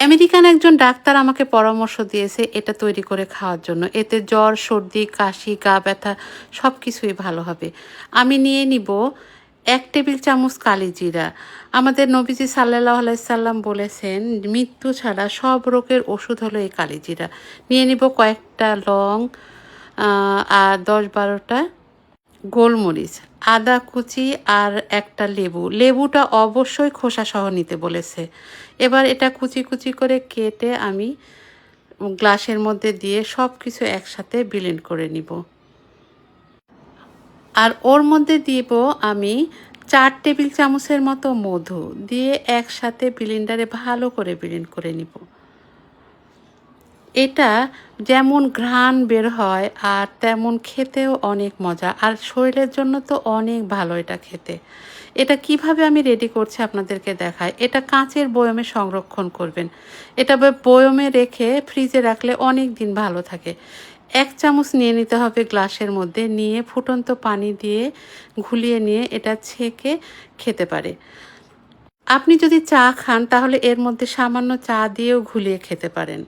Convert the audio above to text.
American একজন doctor আমাকে পরামর্শ দিয়েছে এটা তৈরি করে খাওয়ার জন্য। এতে জ্বর, সর্দি, কাশি, গা ব্যথা সব কিছুই ভালো হবে। আমি নিয়ে নিব ১ টেবিল চামচ কালিজিরা। আমাদের নবীজি সাল্লাল্লাহু আলাইহি সাল্লাম বলেছেন, মৃত্যু ছাড়া সব রোগের ওষুধ হলো এই কালিজিরা। নিয়ে নিব কয়েকটা লং আর ১০-১২টা গোলমরিচ, আদা কুচি আর একটা লেবু। লেবুটা অবশ্যই খোসাসহ নিতে বলেছে। এবার এটা কুচি কুচি করে কেটে আমি গ্লাসের মধ্যে দিয়ে সব কিছু একসাথে ব্লেন্ড করে নিব। আর ওর মধ্যে দিব আমি ৪ টেবিল চামচের মতো মধু দিয়ে একসাথে ব্লেন্ডারে ভালো করে ব্লেন্ড করে নিব। এটা যেমন ঘ্রাণ বের হয় আর তেমন খেতেও অনেক মজা, আর শরীরের জন্য তো অনেক ভালো এটা খেতে। এটা কিভাবে আমি রেডি করছি আপনাদেরকে দেখাই। এটা কাঁচের বয়মে সংরক্ষণ করবেন। এটা বয়মে রেখে ফ্রিজে রাখলে অনেক দিন ভালো থাকে। ১ চামচ নিয়ে নিতে হবে গ্লাসের মধ্যে, নিয়ে ফুটন্ত পানি দিয়ে ঘুলিয়ে নিয়ে এটা ছেঁকে খেতে পারে। আপনি যদি চা খান তাহলে এর মধ্যে সামান্য চা দিয়েও ঘুলিয়ে খেতে পারেন।